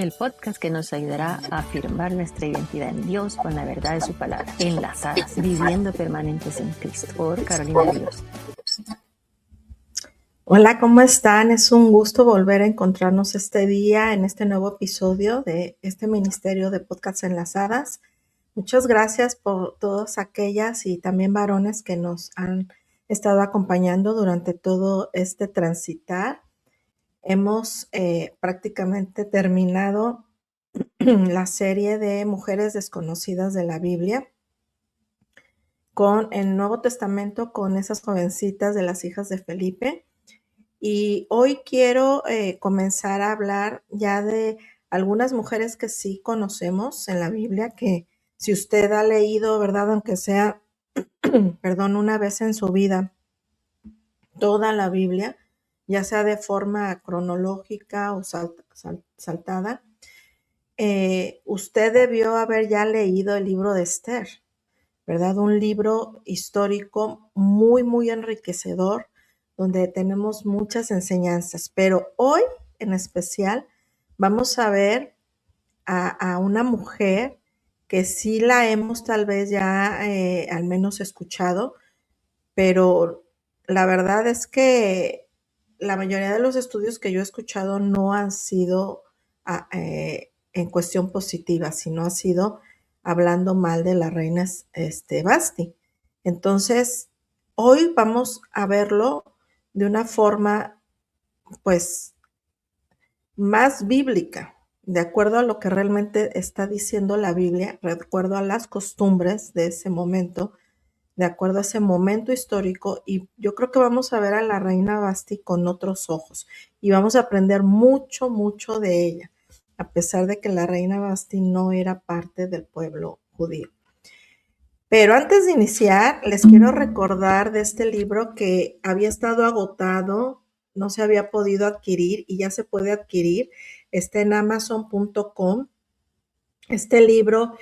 el podcast que nos ayudará a afirmar nuestra identidad en Dios con la verdad de su palabra. Enlazadas, viviendo permanentes en Cristo. Por Carolina Ríos. Hola, ¿cómo están? Es un gusto volver a encontrarnos este día en este nuevo episodio de este ministerio de Podcast Enlazadas. Muchas gracias por todas aquellas y también varones que nos han estado acompañando durante todo este transitar. Hemos prácticamente terminado la serie de mujeres desconocidas de la Biblia con el Nuevo Testamento, con esas jovencitas de las hijas de Felipe. Y hoy quiero comenzar a hablar ya de algunas mujeres que sí conocemos en la Biblia, que si usted ha leído, ¿verdad? Aunque sea, una vez en su vida, toda la Biblia, ya sea de forma cronológica o saltada, usted debió haber ya leído el libro de Esther, ¿verdad? Un libro histórico muy, muy enriquecedor, donde tenemos muchas enseñanzas. Pero hoy, en especial, vamos a ver a una mujer que sí la hemos tal vez ya al menos escuchado, pero la verdad es que la mayoría de los estudios que yo he escuchado no han sido en cuestión positiva, sino ha sido hablando mal de la reina Basti. Entonces, hoy vamos a verlo de una forma, pues, más bíblica, de acuerdo a lo que realmente está diciendo la Biblia, de acuerdo a las costumbres de ese momento, de acuerdo a ese momento histórico, y yo creo que vamos a ver a la reina Basti con otros ojos y vamos a aprender mucho, mucho de ella, a pesar de que la reina Basti no era parte del pueblo judío. Pero antes de iniciar, les quiero recordar de este libro que había estado agotado, no se había podido adquirir y ya se puede adquirir. Está en amazon.com. Este libro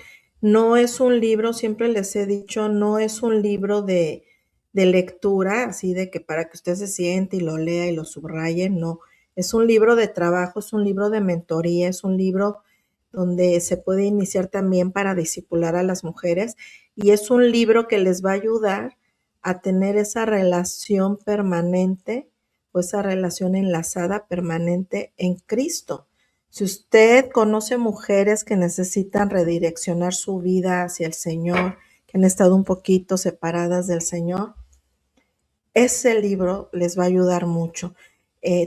no es un libro, siempre les he dicho, no es un libro de lectura, así de que para que usted se siente y lo lea y lo subraye, no. Es un libro de trabajo, es un libro de mentoría, es un libro donde se puede iniciar también para discipular a las mujeres y es un libro que les va a ayudar a tener esa relación permanente o esa relación enlazada permanente en Cristo. Si usted conoce mujeres que necesitan redireccionar su vida hacia el Señor, que han estado un poquito separadas del Señor, ese libro les va a ayudar mucho.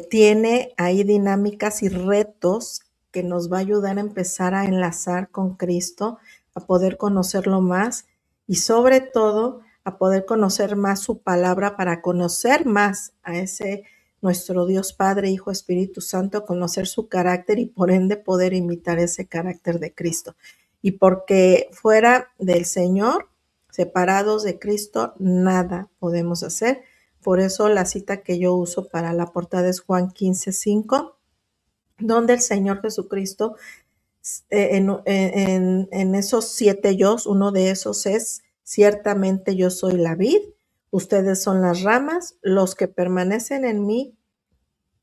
Tiene ahí dinámicas y retos que nos va a ayudar a empezar a enlazar con Cristo, a poder conocerlo más y sobre todo a poder conocer más su palabra para conocer más a ese nuestro Dios Padre, Hijo, Espíritu Santo, conocer su carácter y por ende poder imitar ese carácter de Cristo. Y porque fuera del Señor, separados de Cristo, nada podemos hacer. Por eso la cita que yo uso para la portada es Juan 15:5, donde el Señor Jesucristo, en esos 7 yos, uno de esos es, ciertamente yo soy la vid, ustedes son las ramas, los que permanecen en mí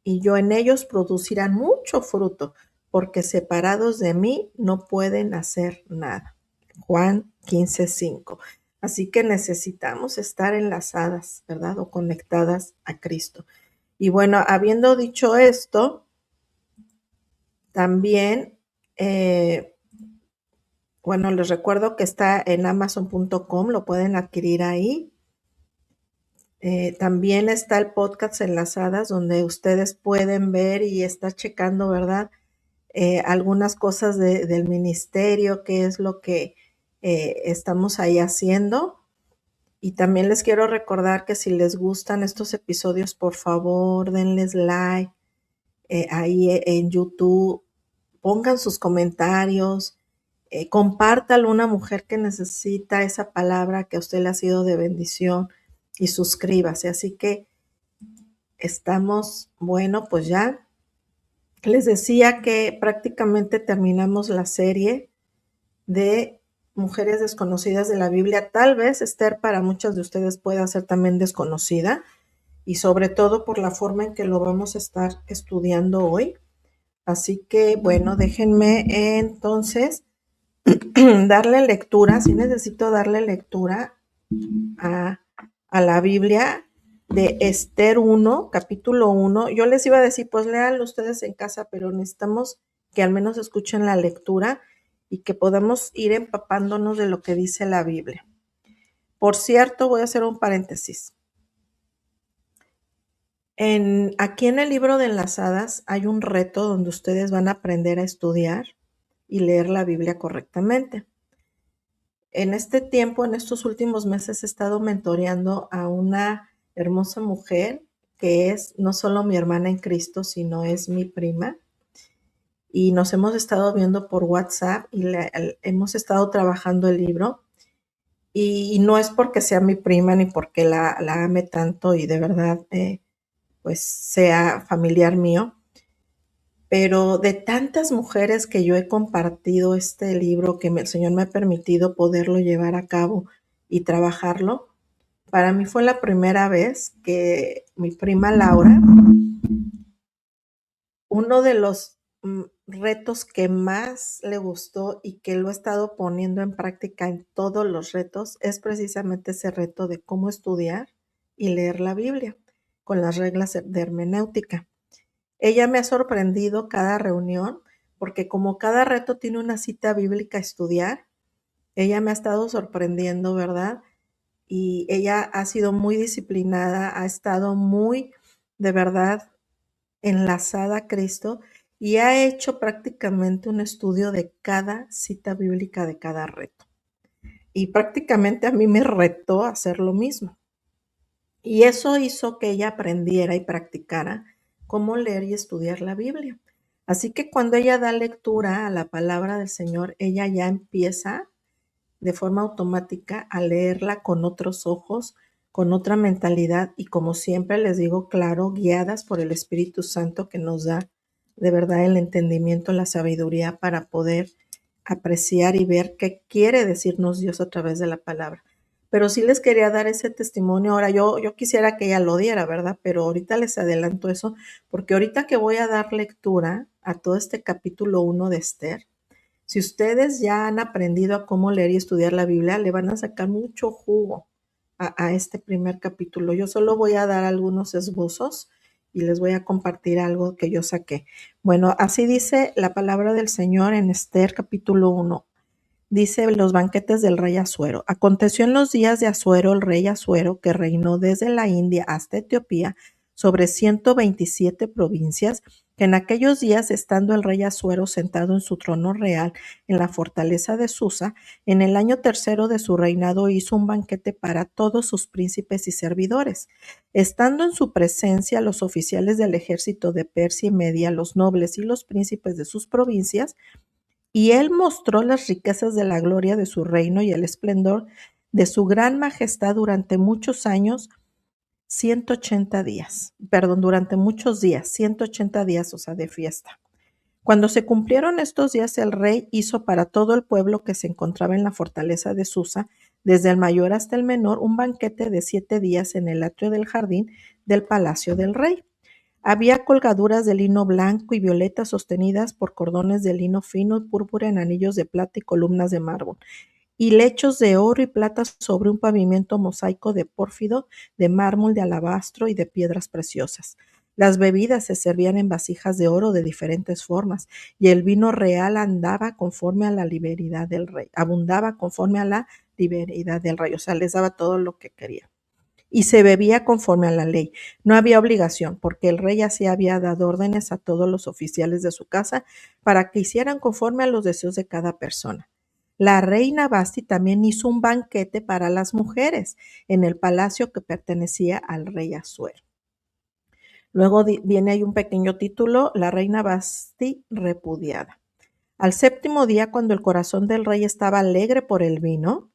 y yo en ellos producirán mucho fruto, porque separados de mí no pueden hacer nada. Juan 15:5. Así que necesitamos estar enlazadas, ¿verdad? O conectadas a Cristo. Y bueno, habiendo dicho esto, también, les recuerdo que está en amazon.com, lo pueden adquirir ahí. También está el podcast Enlazadas, donde ustedes pueden ver y estar checando, ¿verdad? Algunas cosas del ministerio, qué es lo que estamos ahí haciendo. Y también les quiero recordar que si les gustan estos episodios, por favor, denles like ahí en YouTube, pongan sus comentarios, compártalo a una mujer que necesita esa palabra que a usted le ha sido de bendición y suscríbase. Así que estamos, pues ya les decía que prácticamente terminamos la serie de mujeres desconocidas de la Biblia. Tal vez Esther para muchas de ustedes pueda ser también desconocida y sobre todo por la forma en que lo vamos a estar estudiando hoy. Así que, bueno, déjenme entonces darle lectura, sí necesito darle lectura a, a la Biblia de Esther 1, capítulo 1. Yo les iba a decir, pues léanlo ustedes en casa, pero necesitamos que al menos escuchen la lectura y que podamos ir empapándonos de lo que dice la Biblia. Por cierto, voy a hacer un paréntesis. Aquí en el libro de Enlazadas hay un reto donde ustedes van a aprender a estudiar y leer la Biblia correctamente. En este tiempo, en estos últimos meses, he estado mentoreando a una hermosa mujer que es no solo mi hermana en Cristo, sino es mi prima. Y nos hemos estado viendo por WhatsApp y hemos estado trabajando el libro. Y no es porque sea mi prima ni porque la ame tanto y de verdad pues sea familiar mío, pero de tantas mujeres que yo he compartido este libro, que el Señor me ha permitido poderlo llevar a cabo y trabajarlo, para mí fue la primera vez que mi prima Laura, uno de los retos que más le gustó y que lo he estado poniendo en práctica en todos los retos es precisamente ese reto de cómo estudiar y leer la Biblia con las reglas de hermenéutica. Ella me ha sorprendido cada reunión porque como cada reto tiene una cita bíblica a estudiar, ella me ha estado sorprendiendo, ¿verdad? Y ella ha sido muy disciplinada, ha estado muy, de verdad, enlazada a Cristo y ha hecho prácticamente un estudio de cada cita bíblica de cada reto. Y prácticamente a mí me retó a hacer lo mismo. Y eso hizo que ella aprendiera y practicara cómo leer y estudiar la Biblia. Así que cuando ella da lectura a la palabra del Señor, ella ya empieza de forma automática a leerla con otros ojos, con otra mentalidad y como siempre les digo, claro, guiadas por el Espíritu Santo que nos da de verdad el entendimiento, la sabiduría para poder apreciar y ver qué quiere decirnos Dios a través de la palabra. Pero sí les quería dar ese testimonio. Ahora yo quisiera que ella lo diera, ¿verdad? Pero ahorita les adelanto eso, porque ahorita que voy a dar lectura a todo este capítulo 1 de Esther, si ustedes ya han aprendido a cómo leer y estudiar la Biblia, le van a sacar mucho jugo a este primer capítulo. Yo solo voy a dar algunos esbozos y les voy a compartir algo que yo saqué. Bueno, así dice la palabra del Señor en Esther capítulo 1. Dice los banquetes del rey Asuero. Aconteció en los días de Asuero, el rey Asuero, que reinó desde la India hasta Etiopía, sobre 127 provincias, que en aquellos días, estando el rey Asuero sentado en su trono real en la fortaleza de Susa, en el año tercero de su reinado hizo un banquete para todos sus príncipes y servidores. Estando en su presencia los oficiales del ejército de Persia y Media, los nobles y los príncipes de sus provincias, y él mostró las riquezas de la gloria de su reino y el esplendor de su gran majestad durante muchos años, 180 días, durante muchos días, 180 días, o sea, de fiesta. Cuando se cumplieron estos días, el rey hizo para todo el pueblo que se encontraba en la fortaleza de Susa, desde el mayor hasta el menor, un banquete de 7 días en el atrio del jardín del palacio del rey. Había colgaduras de lino blanco y violeta sostenidas por cordones de lino fino y púrpura en anillos de plata y columnas de mármol, y lechos de oro y plata sobre un pavimento mosaico de pórfido, de mármol, de alabastro y de piedras preciosas. Las bebidas se servían en vasijas de oro de diferentes formas, y el vino real andaba conforme a la liberalidad del rey, abundaba conforme a la liberalidad del rey, o sea, les daba todo lo que quería. Y se bebía conforme a la ley. No había obligación, porque el rey así había dado órdenes a todos los oficiales de su casa para que hicieran conforme a los deseos de cada persona. La reina Basti también hizo un banquete para las mujeres en el palacio que pertenecía al rey Asuero. Luego viene ahí un pequeño título, La reina Basti repudiada. Al séptimo día, cuando el corazón del rey estaba alegre por el vino,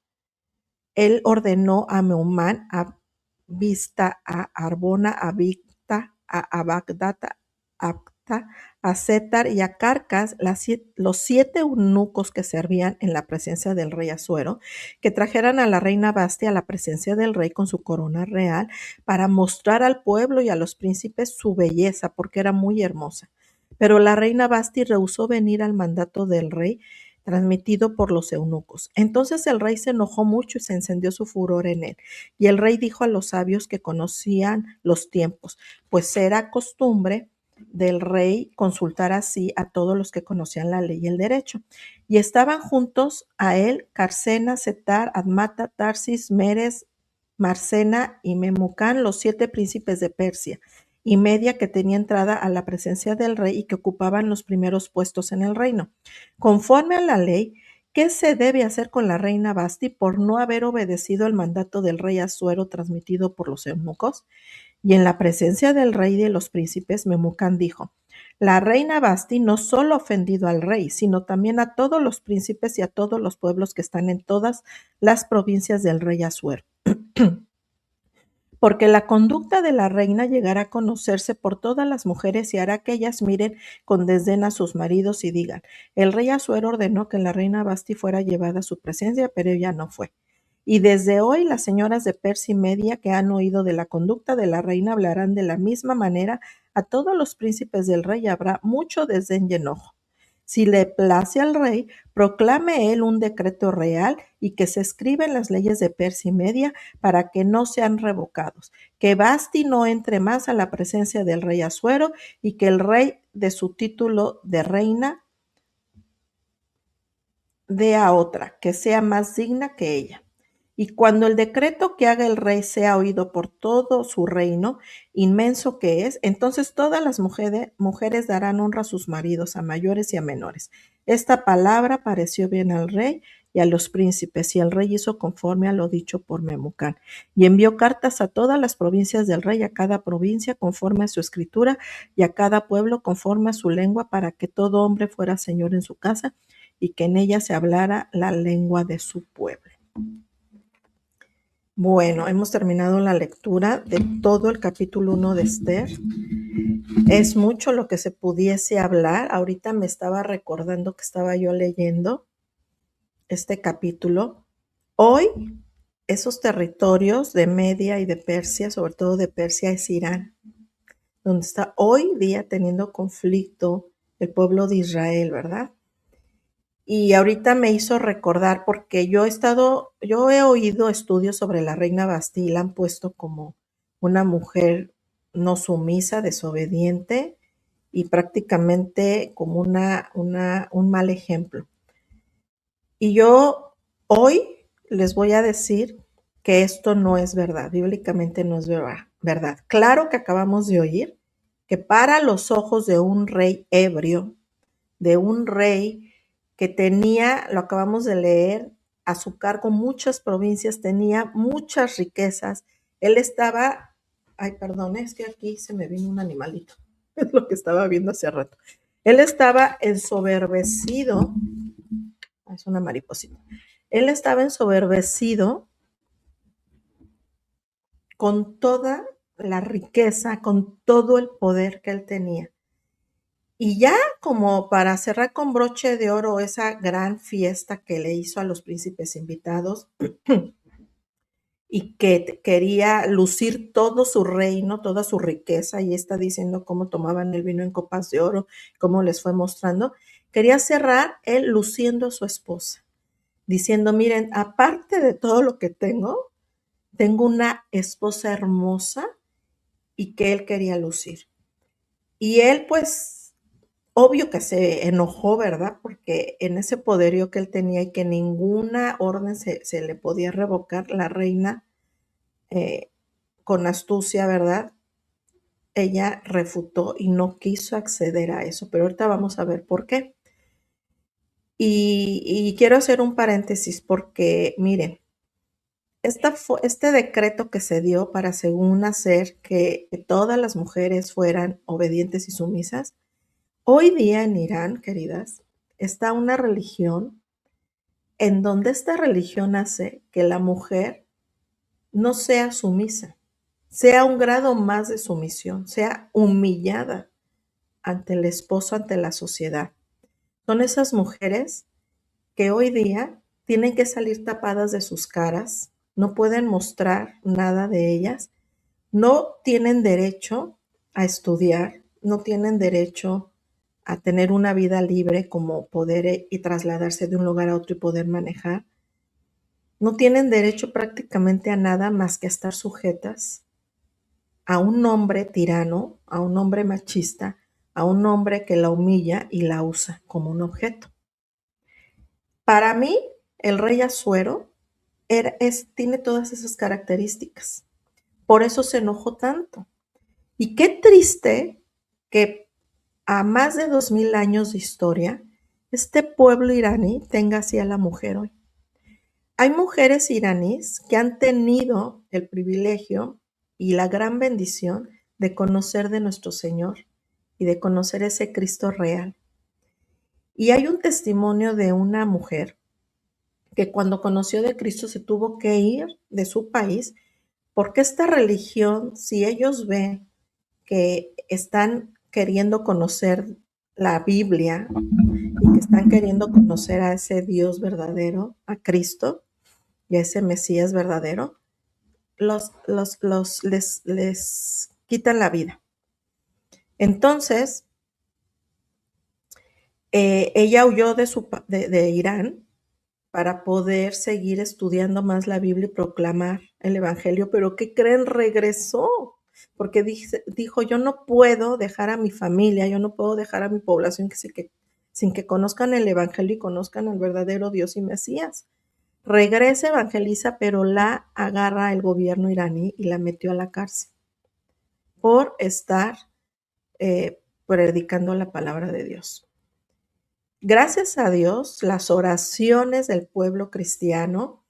él ordenó a Meumán, a Vista, a Arbona, a Victa, a Bagdata, a Acta, a Cetar y a Carcas, los 7 eunucos que servían en la presencia del rey Asuero, que trajeran a la reina Basti a la presencia del rey con su corona real para mostrar al pueblo y a los príncipes su belleza, porque era muy hermosa. Pero la reina Basti rehusó venir al mandato del rey transmitido por los eunucos. Entonces el rey se enojó mucho y se encendió su furor en él. Y el rey dijo a los sabios que conocían los tiempos, pues era costumbre del rey consultar así a todos los que conocían la ley y el derecho. Y estaban juntos a él Carcena, Setar, Admata, Tarsis, Meres, Marcena y Memucán, los 7 príncipes de Persia y Media, que tenía entrada a la presencia del rey y que ocupaban los primeros puestos en el reino. Conforme a la ley, ¿qué se debe hacer con la reina Basti por no haber obedecido el mandato del rey Asuero transmitido por los eunucos? Y en la presencia del rey y de los príncipes, Memucán dijo: la reina Basti no solo ha ofendido al rey, sino también a todos los príncipes y a todos los pueblos que están en todas las provincias del rey Asuero. Porque la conducta de la reina llegará a conocerse por todas las mujeres y hará que ellas miren con desdén a sus maridos y digan: el rey Asuero ordenó que la reina Basti fuera llevada a su presencia, pero ella no fue. Y desde hoy las señoras de Persia y Media que han oído de la conducta de la reina hablarán de la misma manera a todos los príncipes del rey, y habrá mucho desdén y enojo. Si le place al rey, proclame él un decreto real y que se escriba en las leyes de Persia y Media para que no sean revocados, que Basti no entre más a la presencia del rey Asuero y que el rey de su título de reina dé a otra, que sea más digna que ella. Y cuando el decreto que haga el rey sea oído por todo su reino, inmenso que es, entonces todas las mujeres darán honra a sus maridos, a mayores y a menores. Esta palabra pareció bien al rey y a los príncipes, y el rey hizo conforme a lo dicho por Memucán. Y envió cartas a todas las provincias del rey, a cada provincia conforme a su escritura, y a cada pueblo conforme a su lengua, para que todo hombre fuera señor en su casa, y que en ella se hablara la lengua de su pueblo. Bueno, hemos terminado la lectura de todo el capítulo 1 de Esther. Es mucho lo que se pudiese hablar. Ahorita me estaba recordando que estaba yo leyendo este capítulo. Hoy, esos territorios de Media y de Persia, sobre todo de Persia, es Irán, donde está hoy día teniendo conflicto el pueblo de Israel, ¿verdad? Y ahorita me hizo recordar porque yo he oído estudios sobre la reina Basti, la han puesto como una mujer no sumisa, desobediente y prácticamente como un mal ejemplo. Y yo hoy les voy a decir que esto no es verdad, bíblicamente no es verdad. Claro que acabamos de oír que para los ojos de un rey ebrio, de un rey que tenía, lo acabamos de leer, a su cargo muchas provincias, tenía muchas riquezas. Él estaba, ay, perdón, es que aquí se me vino un animalito, es lo que estaba viendo hace rato. Él estaba ensoberbecido, es una mariposita, él estaba ensoberbecido con toda la riqueza, con todo el poder que él tenía. Y ya como para cerrar con broche de oro esa gran fiesta que le hizo a los príncipes invitados y que quería lucir todo su reino, toda su riqueza, y está diciendo cómo tomaban el vino en copas de oro, cómo les fue mostrando, quería cerrar él luciendo a su esposa, diciendo: miren, aparte de todo lo que tengo una esposa hermosa, y que él quería lucir. Y él pues obvio que se enojó, ¿verdad? Porque en ese poderío que él tenía y que ninguna orden se le podía revocar, la reina, con astucia, ¿verdad? Ella refutó y no quiso acceder a eso, pero ahorita vamos a ver por qué. Y quiero hacer un paréntesis porque, miren, este decreto que se dio para, según hacer que todas las mujeres fueran obedientes y sumisas, hoy día en Irán, queridas, está una religión en donde esta religión hace que la mujer no sea sumisa, sea un grado más de sumisión, sea humillada ante el esposo, ante la sociedad. Son esas mujeres que hoy día tienen que salir tapadas de sus caras, no pueden mostrar nada de ellas, no tienen derecho a estudiar, no tienen derecho a tener una vida libre, como poder y trasladarse de un lugar a otro y poder manejar, no tienen derecho prácticamente a nada más que a estar sujetas a un hombre tirano, a un hombre machista, a un hombre que la humilla y la usa como un objeto. Para mí, el rey Asuero tiene todas esas características. Por eso se enojó tanto. Y qué triste que a más de 2000 años de historia, este pueblo iraní tenga así a la mujer hoy. Hay mujeres iraníes que han tenido el privilegio y la gran bendición de conocer de nuestro Señor y de conocer ese Cristo real. Y hay un testimonio de una mujer que cuando conoció de Cristo se tuvo que ir de su país porque esta religión, si ellos ven que están queriendo conocer la Biblia y que están queriendo conocer a ese Dios verdadero, a Cristo y a ese Mesías verdadero, les quitan la vida. Entonces, ella huyó de Irán para poder seguir estudiando más la Biblia y proclamar el Evangelio, pero ¿qué creen? Regresó, porque dijo, yo no puedo dejar a mi familia, yo no puedo dejar a mi población sin que conozcan el Evangelio y conozcan al verdadero Dios y Mesías. Regresa, evangeliza, pero la agarra el gobierno iraní y la metió a la cárcel por estar predicando la palabra de Dios. Gracias a Dios, las oraciones del pueblo cristiano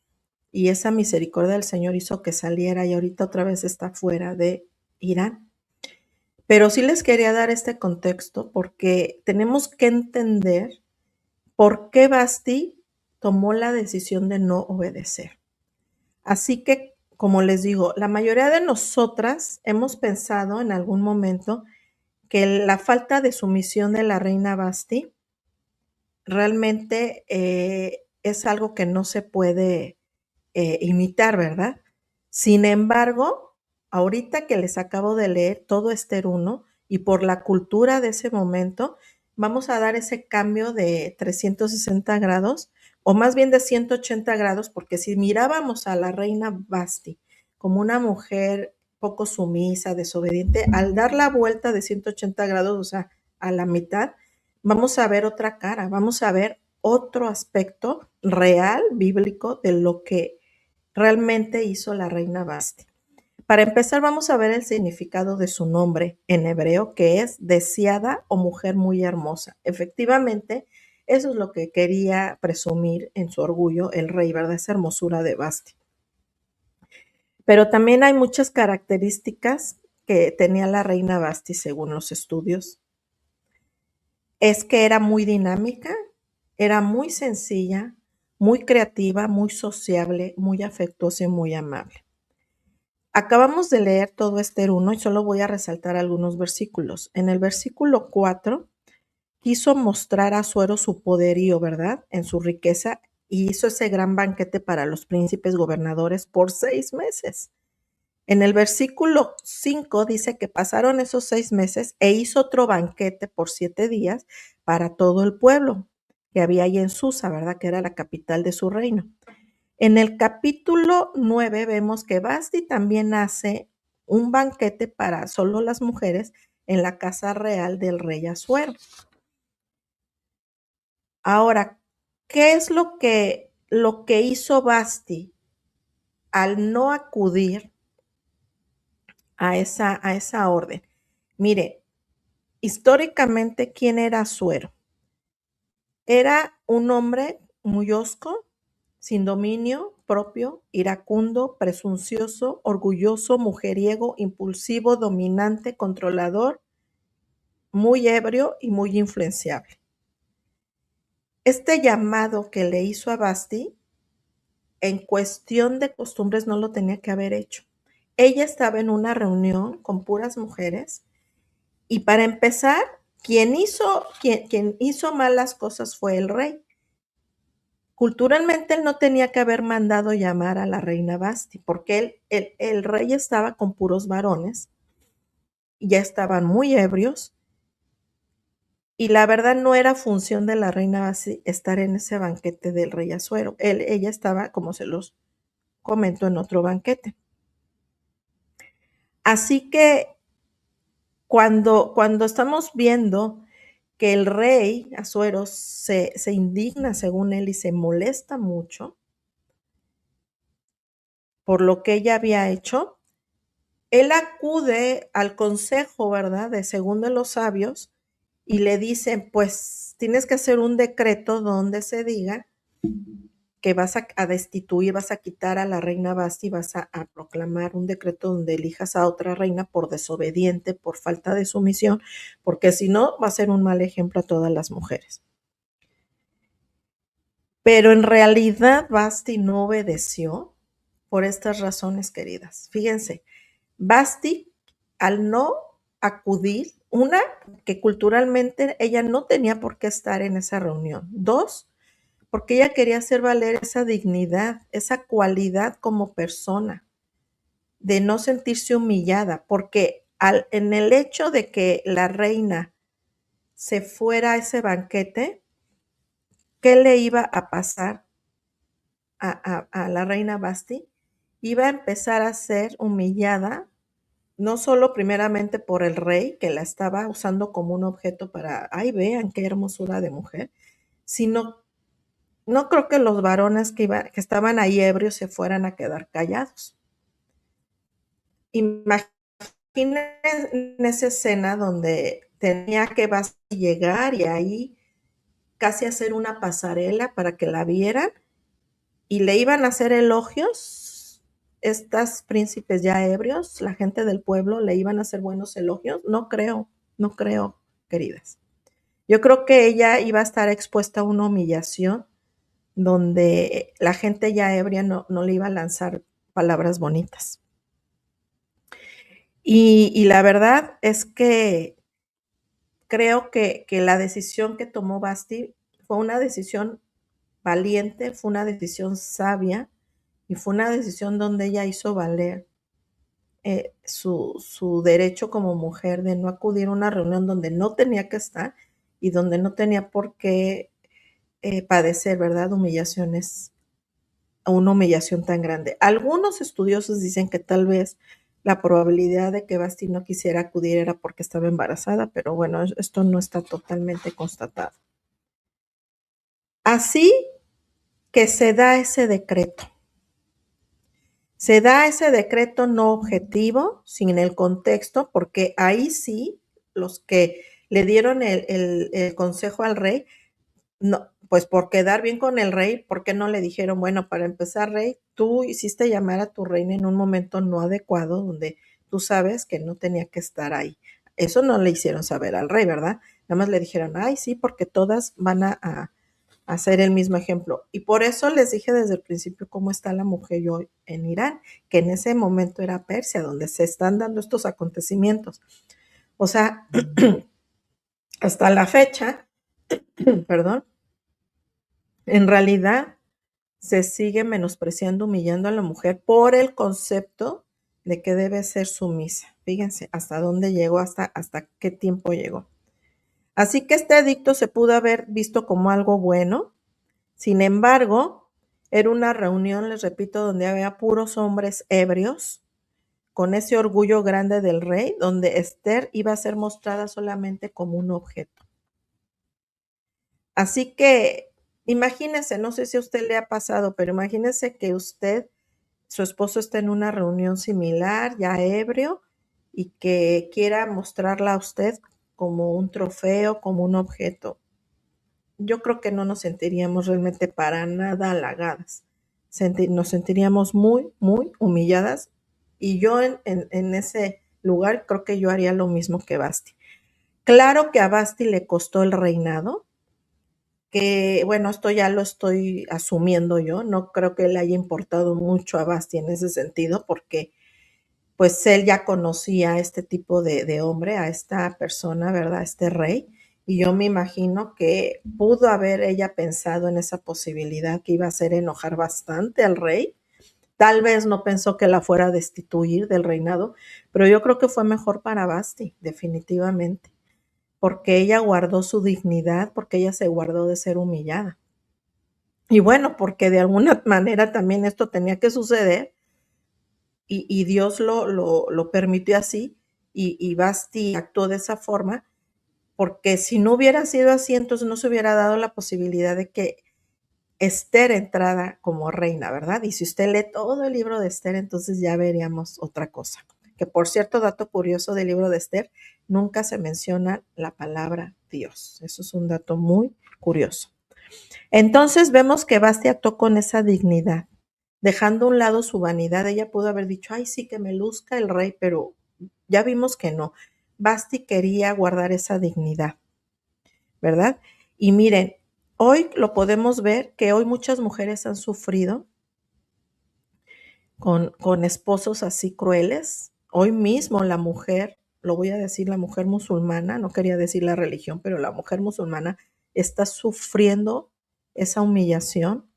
y esa misericordia del Señor hizo que saliera y ahorita otra vez está fuera de Irán. Pero sí les quería dar este contexto porque tenemos que entender por qué Vashti tomó la decisión de no obedecer. Así que, como les digo, la mayoría de nosotras hemos pensado en algún momento que la falta de sumisión de la reina Vashti realmente es algo que no se puede imitar, ¿verdad? Sin embargo, ahorita que les acabo de leer todo Ester 1 y por la cultura de ese momento, vamos a dar ese cambio de 360 grados o más bien de 180 grados, porque si mirábamos a la reina Vashti como una mujer poco sumisa, desobediente, al dar la vuelta de 180 grados, o sea, a la mitad, vamos a ver otra cara, vamos a ver otro aspecto real, bíblico, de lo que realmente hizo la reina Vashti. Para empezar, vamos a ver el significado de su nombre en hebreo, que es deseada o mujer muy hermosa. Efectivamente, eso es lo que quería presumir en su orgullo el rey, ¿verdad? Esa hermosura de Vashti. Pero también hay muchas características que tenía la reina Vashti según los estudios. Es que era muy dinámica, era muy sencilla, muy creativa, muy sociable, muy afectuosa y muy amable. Acabamos de leer todo Ester 1 y solo voy a resaltar algunos versículos. En el versículo 4 quiso mostrar a Asuero su poderío, ¿verdad? En su riqueza y hizo ese gran banquete para los príncipes gobernadores por 6 meses. En el versículo 5 dice que pasaron esos 6 meses e hizo otro banquete por 7 días para todo el pueblo que había ahí en Susa, ¿verdad? Que era la capital de su reino. En el capítulo 9 vemos que Vashti también hace un banquete para solo las mujeres en la casa real del rey Asuero. Ahora, ¿qué es lo que hizo Vashti al no acudir a esa orden? Mire, históricamente, ¿quién era Asuero? Era un hombre muy hosco, sin dominio propio, iracundo, presuncioso, orgulloso, mujeriego, impulsivo, dominante, controlador, muy ebrio y muy influenciable. Este llamado que le hizo a Vashti, en cuestión de costumbres no lo tenía que haber hecho. Ella estaba en una reunión con puras mujeres y para empezar, quien hizo mal las cosas fue el rey. Culturalmente él no tenía que haber mandado llamar a la reina Vashti, porque el rey estaba con puros varones, ya estaban muy ebrios, Y la verdad no era función de la reina Basti estar en ese banquete del rey Asuero. Ella estaba, como se los comento, en otro banquete. Así que cuando estamos viendo que el rey Asuero se indigna, según él, y se molesta mucho por lo que ella había hecho, él acude al consejo, ¿verdad?, de según de los sabios, y le dicen, pues tienes que hacer un decreto donde se diga que vas a destituir, vas a quitar a la reina Basti, vas a proclamar un decreto donde elijas a otra reina por desobediente, por falta de sumisión, porque si no va a ser un mal ejemplo a todas las mujeres. Pero en realidad Basti no obedeció por estas razones, queridas. Fíjense, Basti, al no acudir, una, que culturalmente ella no tenía por qué estar en esa reunión. Dos, porque ella quería hacer valer esa dignidad, esa cualidad como persona, de no sentirse humillada, porque en el hecho de que la reina se fuera a ese banquete, ¿qué le iba a pasar a la reina Basti? Iba a empezar a ser humillada, no solo primeramente por el rey, que la estaba usando como un objeto para, ay, vean qué hermosura de mujer, sino no creo que los varones que estaban ahí ebrios se fueran a quedar callados. Imaginen esa escena donde tenía que llegar y ahí casi hacer una pasarela para que la vieran y le iban a hacer elogios. Estas príncipes ya ebrios, la gente del pueblo, le iban a hacer buenos elogios. No creo, queridas. Yo creo que ella iba a estar expuesta a una humillación donde la gente ya ebria no le iba a lanzar palabras bonitas. Y la verdad es que creo que la decisión que tomó Basti fue una decisión valiente, fue una decisión sabia y fue una decisión donde ella hizo valer su derecho como mujer de no acudir a una reunión donde no tenía que estar y donde no tenía por qué padecer, ¿verdad?, humillaciones, una humillación tan grande. Algunos estudiosos dicen que tal vez la probabilidad de que Basti no quisiera acudir era porque estaba embarazada, pero bueno, esto no está totalmente constatado. Así que se da ese decreto. Se da ese decreto no objetivo, sin el contexto, porque ahí sí, los que le dieron el consejo al rey, no, pues por quedar bien con el rey, ¿por qué no le dijeron, bueno, para empezar, rey, tú hiciste llamar a tu reina en un momento no adecuado, donde tú sabes que no tenía que estar ahí? Eso no le hicieron saber al rey, ¿verdad? Nada más le dijeron, ay, sí, porque todas van a hacer el mismo ejemplo. Y por eso les dije desde el principio cómo está la mujer hoy en Irán, que en ese momento era Persia, donde se están dando estos acontecimientos. O sea, hasta la fecha, perdón, en realidad se sigue menospreciando, humillando a la mujer por el concepto de que debe ser sumisa. Fíjense hasta dónde llegó, hasta qué tiempo llegó. Así que este edicto se pudo haber visto como algo bueno. Sin embargo, era una reunión, les repito, donde había puros hombres ebrios, con ese orgullo grande del rey, donde Esther iba a ser mostrada solamente como un objeto. Así que imagínense, no sé si a usted le ha pasado, pero imagínense que usted, su esposo está en una reunión similar, ya ebrio, y que quiera mostrarla a usted como un trofeo, como un objeto. Yo creo que no nos sentiríamos realmente para nada halagadas. Nos sentiríamos muy, muy humilladas. Y yo en ese lugar creo que yo haría lo mismo que Basti. Claro que a Basti le costó el reinado, que bueno, esto ya lo estoy asumiendo yo. No creo que le haya importado mucho a Basti en ese sentido, porque pues él ya conocía a este tipo de hombre, a esta persona, ¿verdad? A este rey. Y yo me imagino que pudo haber ella pensado en esa posibilidad que iba a hacer enojar bastante al rey. Tal vez no pensó que la fuera a destituir del reinado, pero yo creo que fue mejor para Basti, definitivamente. porque ella guardó su dignidad, porque ella se guardó de ser humillada. Y bueno, porque de alguna manera también esto tenía que suceder y Dios lo permitió así y Vasti actuó de esa forma, porque si no hubiera sido así, entonces no se hubiera dado la posibilidad de que Esther entrara como reina, ¿verdad? Y si usted lee todo el libro de Esther, entonces ya veríamos otra cosa. Que por cierto, dato curioso del libro de Esther, nunca se menciona la palabra Dios. Eso es un dato muy curioso. Entonces vemos que Vasti actuó con esa dignidad, dejando a un lado su vanidad. Ella pudo haber dicho, ay, sí, que me luzca el rey, pero ya vimos que no. Vasti quería guardar esa dignidad, ¿verdad? Y miren, hoy lo podemos ver que hoy muchas mujeres han sufrido con esposos así crueles. Hoy mismo la mujer, lo voy a decir, la mujer musulmana, no quería decir la religión, pero la mujer musulmana está sufriendo esa humillación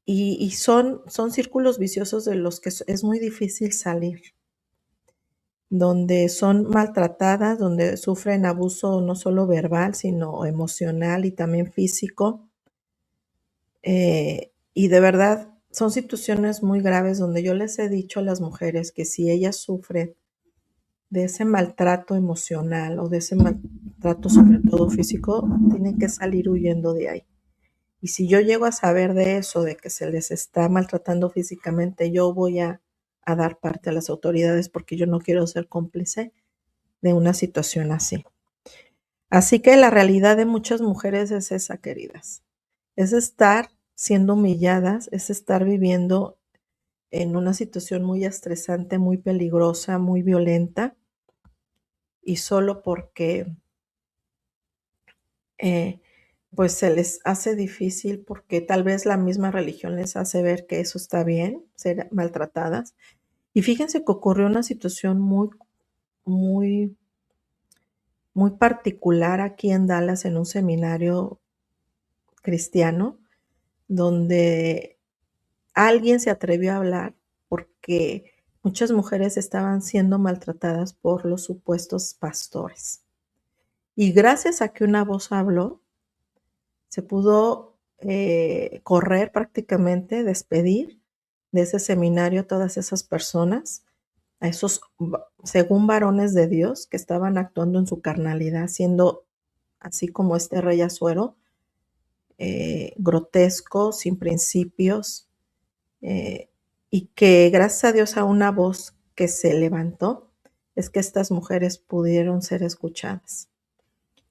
y son círculos viciosos de los que es muy difícil salir, donde son maltratadas, donde sufren abuso no solo verbal, sino emocional y también físico. Y de verdad, son situaciones muy graves donde yo les he dicho a las mujeres que si ellas sufren de ese maltrato emocional o de ese maltrato sobre todo físico, tienen que salir huyendo de ahí. Y si yo llego a saber de eso, de que se les está maltratando físicamente, yo voy a dar parte a las autoridades porque yo no quiero ser cómplice de una situación así. Así que la realidad de muchas mujeres es esa, queridas. Es estar siendo humilladas, es estar viviendo en una situación muy estresante, muy peligrosa, muy violenta, y solo porque pues se les hace difícil, porque tal vez la misma religión les hace ver que eso está bien, ser maltratadas. Y fíjense que ocurrió una situación muy, muy particular aquí en Dallas, en un seminario cristiano, donde alguien se atrevió a hablar porque muchas mujeres estaban siendo maltratadas por los supuestos pastores. Y gracias a que una voz habló, se pudo correr prácticamente, despedir de ese seminario a todas esas personas, a esos, según varones de Dios, que estaban actuando en su carnalidad, siendo así como este rey Asuero, grotesco, sin principios, y que gracias a Dios a una voz que se levantó, es que estas mujeres pudieron ser escuchadas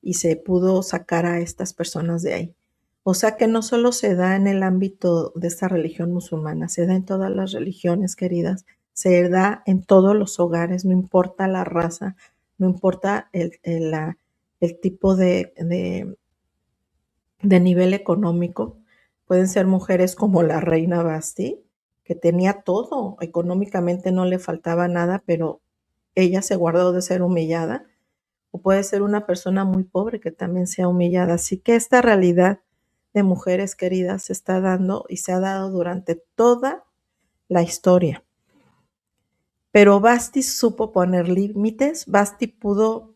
y se pudo sacar a estas personas de ahí. O sea que no solo se da en el ámbito de esta religión musulmana, se da en todas las religiones, queridas, se da en todos los hogares, no importa la raza, no importa el tipo de nivel económico. Pueden ser mujeres como la reina Basti, que tenía todo, económicamente no le faltaba nada, pero ella se guardó de ser humillada. O puede ser una persona muy pobre que también sea humillada. Así que esta realidad de mujeres queridas se está dando y se ha dado durante toda la historia. Pero Basti supo poner límites. Basti pudo,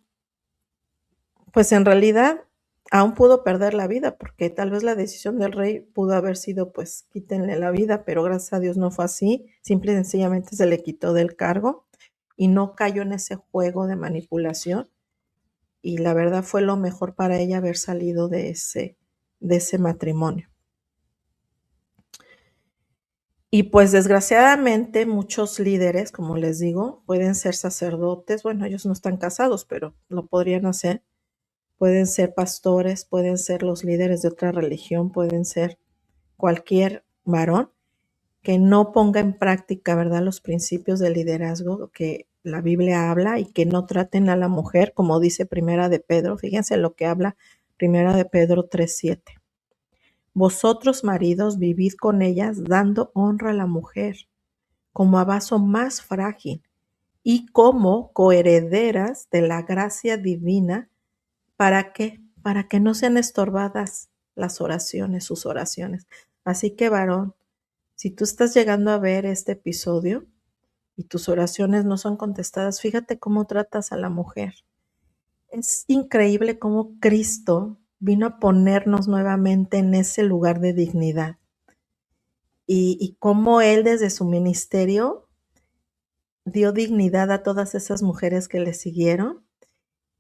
pues en realidad, aún pudo perder la vida, porque tal vez la decisión del rey pudo haber sido, pues, quítenle la vida, pero gracias a Dios no fue así. Simple y sencillamente se le quitó del cargo y no cayó en ese juego de manipulación. Y la verdad fue lo mejor para ella haber salido de ese matrimonio. Y pues desgraciadamente muchos líderes, como les digo, pueden ser sacerdotes, bueno, ellos no están casados, pero lo podrían hacer. Pueden ser pastores, pueden ser los líderes de otra religión, pueden ser cualquier varón que no ponga en práctica, ¿verdad?, los principios de liderazgo que la Biblia habla y que no traten a la mujer, como dice Primera de Pedro. Fíjense lo que habla Primera de Pedro 3:7. Vosotros, maridos, vivid con ellas dando honra a la mujer como a vaso más frágil y como coherederas de la gracia divina. ¿Para qué? Para que no sean estorbadas las oraciones, sus oraciones. Así que, varón, si tú estás llegando a ver este episodio y tus oraciones no son contestadas, fíjate cómo tratas a la mujer. Es increíble cómo Cristo vino a ponernos nuevamente en ese lugar de dignidad y cómo Él desde su ministerio dio dignidad a todas esas mujeres que le siguieron.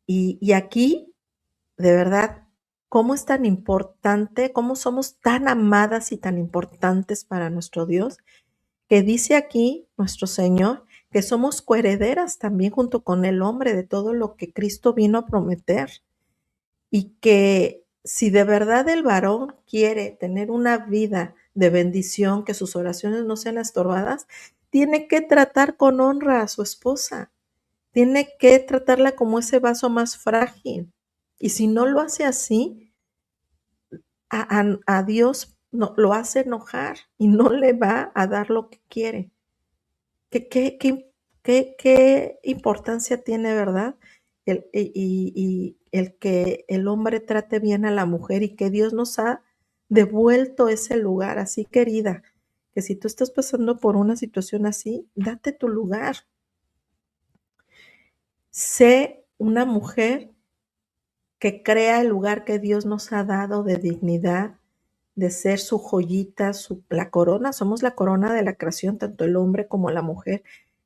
Y aquí, de verdad, cómo es tan importante, cómo somos tan amadas y tan importantes para nuestro Dios, que dice aquí nuestro Señor que somos coherederas también junto con el hombre de todo lo que Cristo vino a prometer. Y que si de verdad el varón quiere tener una vida de bendición, que sus oraciones no sean estorbadas, tiene que tratar con honra a su esposa, tiene que tratarla como ese vaso más frágil. Y si no lo hace así, a Dios no, lo hace enojar y no le va a dar lo que quiere. ¿Qué importancia tiene, verdad? Y el que el hombre trate bien a la mujer y que Dios nos ha devuelto ese lugar. Así, querida, que si tú estás pasando por una situación así, date tu lugar. Sé una mujer que crea el lugar que Dios nos ha dado de dignidad, de ser su joyita, la corona. Somos la corona de la creación, tanto el hombre como la mujer,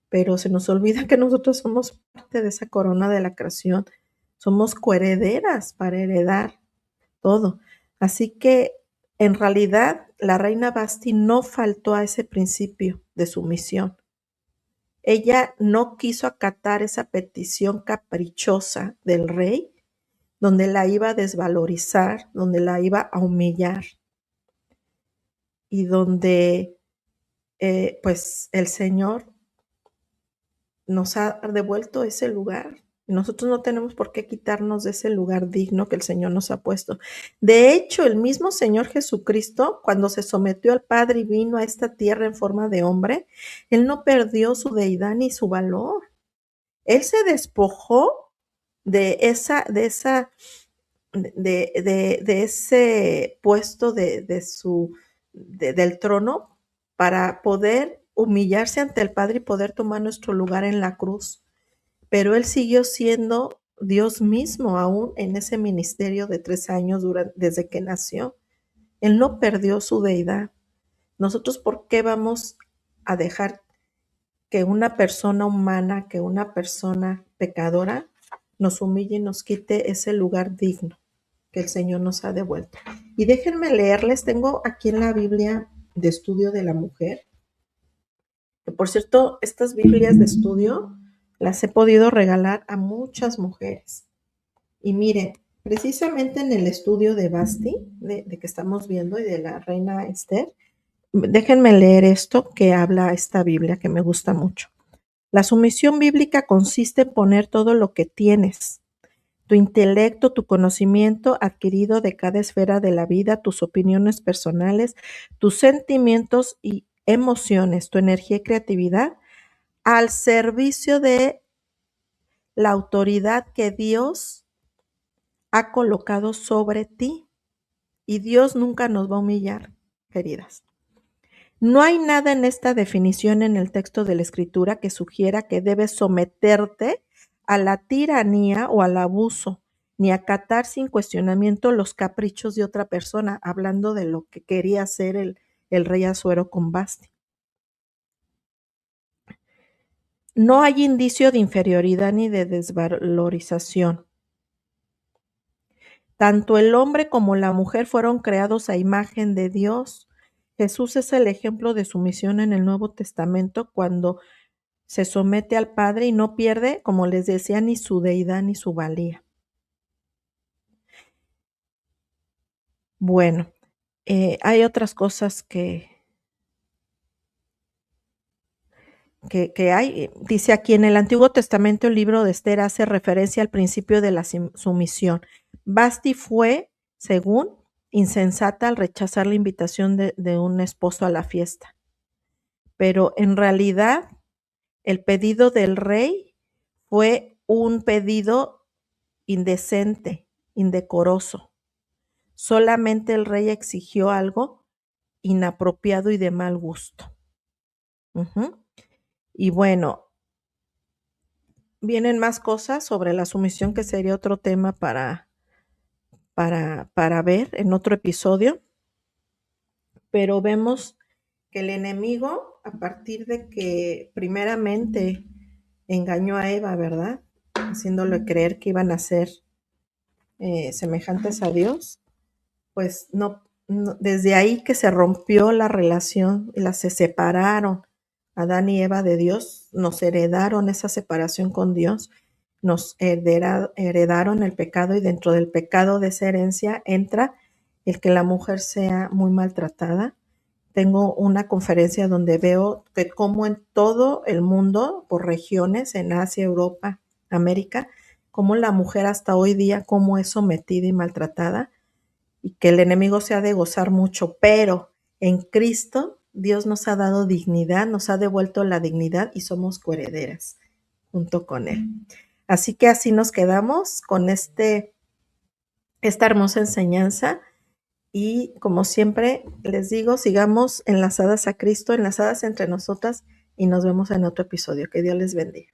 pero se nos olvida que nosotros somos parte de esa corona de la creación. Somos coherederas para heredar todo. Así que en realidad la reina Basti no faltó a ese principio de sumisión. Ella no quiso acatar esa petición caprichosa del rey, donde la iba a desvalorizar, donde la iba a humillar y donde pues el Señor nos ha devuelto ese lugar. Nosotros no tenemos por qué quitarnos de ese lugar digno que el Señor nos ha puesto. De hecho, el mismo Señor Jesucristo, cuando se sometió al Padre y vino a esta tierra en forma de hombre, Él no perdió su deidad ni su valor. Él se despojó de ese puesto del trono para poder humillarse ante el Padre y poder tomar nuestro lugar en la cruz. Pero Él siguió siendo Dios mismo aún en ese ministerio de 3 años desde que nació. Él no perdió su deidad. Nosotros, ¿por qué vamos a dejar que una persona humana, que una persona pecadora nos humille y nos quite ese lugar digno que el Señor nos ha devuelto? Y déjenme leerles, tengo aquí en la Biblia de Estudio de la Mujer, que por cierto, estas Biblias de estudio las he podido regalar a muchas mujeres. Y miren, precisamente en el estudio de Basti, de que estamos viendo, y de la reina Esther, déjenme leer esto que habla esta Biblia, que me gusta mucho. La sumisión bíblica consiste en poner todo lo que tienes, tu intelecto, tu conocimiento adquirido de cada esfera de la vida, tus opiniones personales, tus sentimientos y emociones, tu energía y creatividad, al servicio de la autoridad que Dios ha colocado sobre ti. Y Dios nunca nos va a humillar, queridas. No hay nada en esta definición en el texto de la Escritura que sugiera que debes someterte a la tiranía o al abuso, ni acatar sin cuestionamiento los caprichos de otra persona, hablando de lo que quería hacer el rey Asuero con Basti. No hay indicio de inferioridad ni de desvalorización. Tanto el hombre como la mujer fueron creados a imagen de Dios. Jesús es el ejemplo de sumisión en el Nuevo Testamento cuando se somete al Padre y no pierde, como les decía, ni su deidad ni su valía. Bueno, hay otras cosas que hay. Dice aquí, en el Antiguo Testamento el libro de Esther hace referencia al principio de la sumisión. Basti fue, según, insensata al rechazar la invitación de un esposo a la fiesta. Pero en realidad el pedido del rey fue un pedido indecente, indecoroso. Solamente el rey exigió algo inapropiado y de mal gusto. Y bueno, vienen más cosas sobre la sumisión, que sería otro tema para ver en otro episodio, pero vemos que el enemigo, a partir de que primeramente engañó a Eva, ¿verdad? Haciéndole creer que iban a ser semejantes a Dios, pues desde ahí que se rompió la relación, se separaron Adán y Eva de Dios, nos heredaron esa separación con Dios, nos heredaron el pecado, y dentro del pecado de esa herencia entra el que la mujer sea muy maltratada. Tengo una conferencia donde veo que como en todo el mundo, por regiones, en Asia, Europa, América, como la mujer hasta hoy día, como es sometida y maltratada, y que el enemigo se ha de gozar mucho, pero en Cristo Dios nos ha dado dignidad, nos ha devuelto la dignidad y somos coherederas junto con Él. Así que así nos quedamos con esta hermosa enseñanza, y como siempre les digo, sigamos enlazadas a Cristo, enlazadas entre nosotras, y nos vemos en otro episodio. Que Dios les bendiga.